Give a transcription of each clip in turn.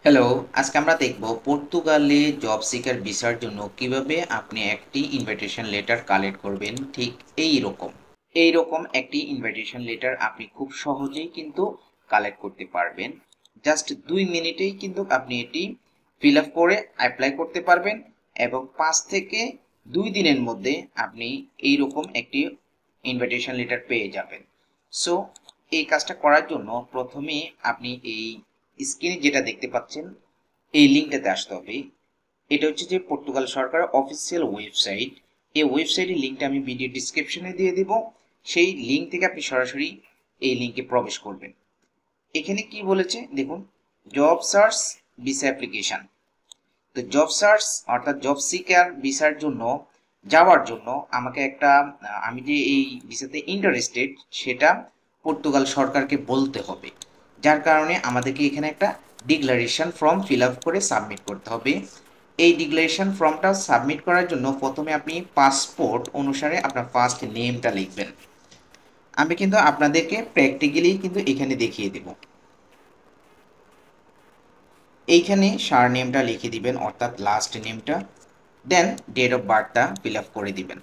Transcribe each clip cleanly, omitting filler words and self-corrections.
Hello, আজকে আমরা দেখব পর্তুগালে জব সিকার ভিসার জন্য কিভাবে আপনি একটি ইনভাইটেশন লেটার কালেক্ট করবেন। ঠিক এই রকম একটি ইনভাইটেশন লেটার আপনি খুব সহজেই কিন্তু কালেক্ট করতে পারবেন। জাস্ট 2 মিনিটেই কিন্তু আপনি এটি ফিল আপ করে অ্যাপ্লাই করতে পারবেন এবং 5 থেকে 2 দিনের মধ্যে আপনি এইরকম একটি ইনভাইটেশন লেটার পেয়ে যাবেন। সো এই কাজটা করার জন্য প্রথমে আপনি এই স্ক্রিনে যেটা দেখতে পাচ্ছেন এই লিঙ্কটাতে আসতে হবে। এটা হচ্ছে যে পর্তুগাল সরকারের অফিসিয়াল ওয়েবসাইট। এই ওয়েবসাইটের লিঙ্কটা আমি ভিডিও ডিসক্রিপশনে দিয়ে দিব। সেই লিঙ্ক থেকে আপনি সরাসরি এই লিঙ্কে প্রবেশ করবেন। এখানে কি বলেছে দেখুন, জব সার্চ ভিসা অ্যাপ্লিকেশন। তো জব সার্চ অর্থাৎ জব সিকার ভিসার জন্য যাওয়ার জন্য আমাকে একটা আমি যে এই ভিসাতে ইন্টারেস্টেড সেটা পর্তুগাল সরকারকে বলতে হবে। যার কারণে আমাদেরকে এখানে একটা ডিক্লারেশন ফর্ম ফিল আপ করে সাবমিট করতে হবে। এই ডিক্লারেশন ফর্মটা সাবমিট করার জন্য প্রথমে আপনি পাসপোর্ট অনুসারে আপনার ফার্স্ট নেমটা লিখবেন। আমি কিন্তু আপনাদেরকে প্র্যাকটিক্যালি কিন্তু এখানে দেখিয়ে দেব। এইখানে সার নেমটা লিখে দিবেন অর্থাৎ লাস্ট নেমটা, দেন ডেট অফ বার্থটা ফিল আপ করে দিবেন।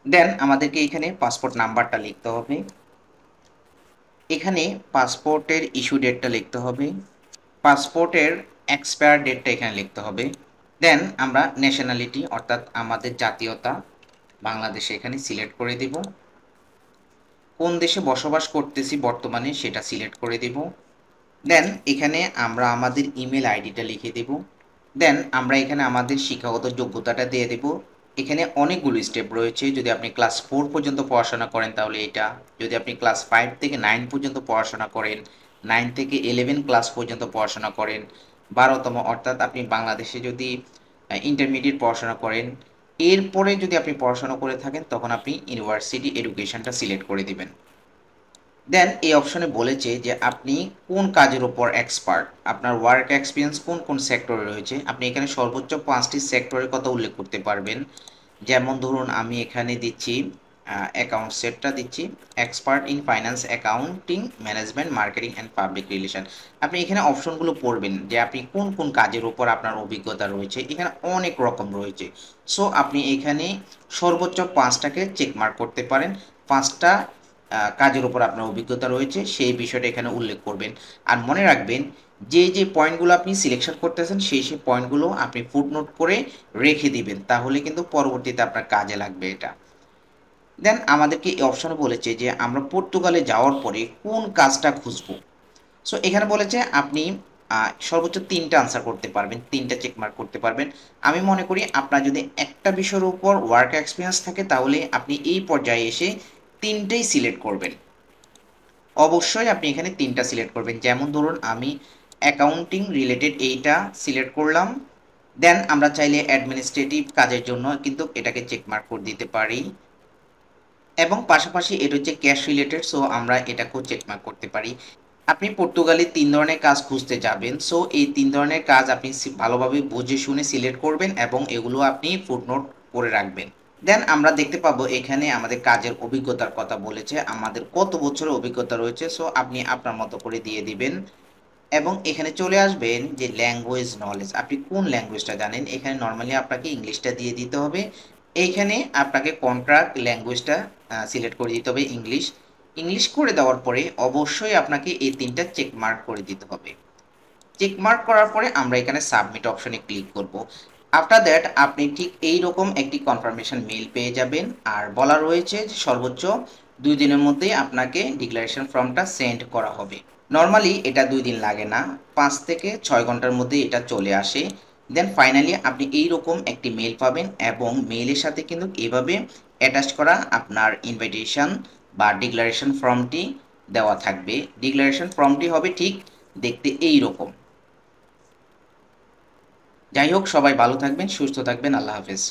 দেন আমাদেরকে এখানে পাসপোর্ট নাম্বারটা লিখতে হবে। এখানে পাসপোর্টের ইস্যু ডেটটা লিখতে হবে। পাসপোর্টের এক্সপায়ার ডেটটা এখানে লিখতে হবে। দেন আমরা ন্যাশনালিটি অর্থাৎ আমাদের জাতীয়তা বাংলাদেশে এখানে সিলেক্ট করে দেব। কোন দেশে বসবাস করতেছি বর্তমানে সেটা সিলেক্ট করে দেব। দেন এখানে আমরা আমাদের ইমেল আইডিটা লিখে দেব। দেন আমরা এখানে আমাদের শিক্ষাগত যোগ্যতাটা দিয়ে দেব। এখানে অনেকগুলো স্টেপ রয়েছে। যদি আপনি ক্লাস 4 পর্যন্ত পড়াশোনা করেন তাহলে এটা, যদি আপনি ক্লাস 5 থেকে 9 পর্যন্ত পড়াশোনা করেন, 9 থেকে 11 ক্লাস পর্যন্ত পড়াশোনা করেন, 12তম অর্থাৎ আপনি বাংলাদেশে যদি ইন্টারমিডিয়েট পড়াশোনা করেন, এরপরে যদি আপনি পড়াশোনা করে থাকেন তখন আপনি ইউনিভার্সিটি এডুকেশনটা সিলেক্ট করে দিবেন। দেন এই অপশনে বলেছে যে আপনি কোন কাজের উপর এক্সপার্ট, আপনার ওয়ার্ক এক্সপিরিয়েন্স কোন কোন সেক্টরে রয়েছে। আপনি এখানে সর্বোচ্চ 5টি সেক্টরের কথা উল্লেখ করতে পারবেন। যেমন ধরুন আমি এখানে দিচ্ছি অ্যাকাউন্ট সেটটা দিচ্ছি, expert in finance, accounting, management, marketing and public relation. আপনি এখানে অপশনগুলো পড়বেন যে আপনি কোন কোন কাজের উপর আপনার অভিজ্ঞতা রয়েছে। এখানে অনেক রকম রয়েছে। সো আপনি এখানে সর্বোচ্চ 5টাকে চেকমার্ক করতে পারেন। 5টা কাজের উপর আপনার অভিজ্ঞতা রয়েছে সেই বিষয়টা এখানে উল্লেখ করবেন। আর মনে রাখবেন যে যে পয়েন্টগুলো আপনি সিলেকশন করতেছেন সেই সেই পয়েন্টগুলো আপনি ফুটনোট করে রেখে দিবেন, তাহলে কিন্তু পরবর্তীতে আপনার কাজে লাগবে এটা। দেন আমাদেরকে এই অপশনে বলেছে যে আমরা পর্তুগালে যাওয়ার পরে কোন কাজটা খুঁজবো। সো এখানে বলেছে আপনি সর্বোচ্চ 3টা আনসার করতে পারবেন, 3টা চেকমার্ক করতে পারবেন। আমি মনে করি আপনার যদি একটা বিষয়ের উপর ওয়ার্ক এক্সপিরিয়েন্স থাকে তাহলে আপনি এই পর্যায়ে এসে 3টেই সিলেক্ট করবেন। অবশ্যই আপনি এখানে 3টা সিলেক্ট করবেন। যেমন ধরুন আমি অ্যাকাউন্টিং রিলেটেড এইটা সিলেক্ট করলাম। দেন আমরা চাইলে অ্যাডমিনিস্ট্রেটিভ কাজের জন্য কিন্তু এটাকে চেকমার্ক করে দিতে পারি এবং পাশাপাশি এটা হচ্ছে ক্যাশ রিলেটেড, সো আমরা এটাকেও চেকমার্ক করতে পারি। আপনি পর্তুগালে 3 ধরনের কাজ খুঁজতে যাবেন। সো এই 3 ধরনের কাজ আপনি ভালোভাবে বুঝে শুনে সিলেক্ট করবেন এবং এগুলো আপনি ফুটনোট করে রাখবেন। দেন আমরা দেখতে পাবো এখানে আমাদের কাজের অভিজ্ঞতার কথা বলেছে, আমাদের কত বছরের অভিজ্ঞতা রয়েছে। সো আপনি আপনার মতো করে দিয়ে দিবেন এবং এখানে চলে আসবেন যে ল্যাঙ্গুয়েজ নলেজ, আপনি কোন ল্যাঙ্গুয়েজটা জানেন। এখানে নর্মালি আপনাকে ইংলিশটা দিয়ে দিতে হবে। এইখানে আপনাকে কন্ট্রাক্ট ল্যাঙ্গুয়েজটা সিলেক্ট করে দিতে হবে ইংলিশ। ইংলিশ করে দেওয়ার পরে অবশ্যই আপনাকে এই 3টা চেক মার্ক করে দিতে হবে। চেক মার্ক করার পরে আমরা এখানে সাবমিট অপশনে ক্লিক করব। আফটার দ্যাট আপনি ঠিক এই রকম একটি কনফার্মেশন মেইল পেয়ে যাবেন। আর বলা রয়েছে যে সর্বোচ্চ 2 দিনের মধ্যেই আপনাকে ডিক্লারেশন ফর্মটা সেন্ড করা হবে। নর্মালি এটা 2 দিন লাগে না, 5 থেকে 6 ঘন্টার মধ্যে এটা চলে আসে। দেন ফাইনালি আপনি এই রকম একটি মেইল পাবেন এবং মেইলের সাথে কিন্তু এভাবে অ্যাটাচ করা আপনার ইনভাইটেশন বা ডিক্লারেশন ফর্মটি দেওয়া থাকবে। ডিক্লারেশন ফর্মটি হবে ঠিক দেখতে এই রকম। যাই হোক, সবাই ভালো থাকবেন, সুস্থ থাকবেন, আল্লাহ হাফেজ।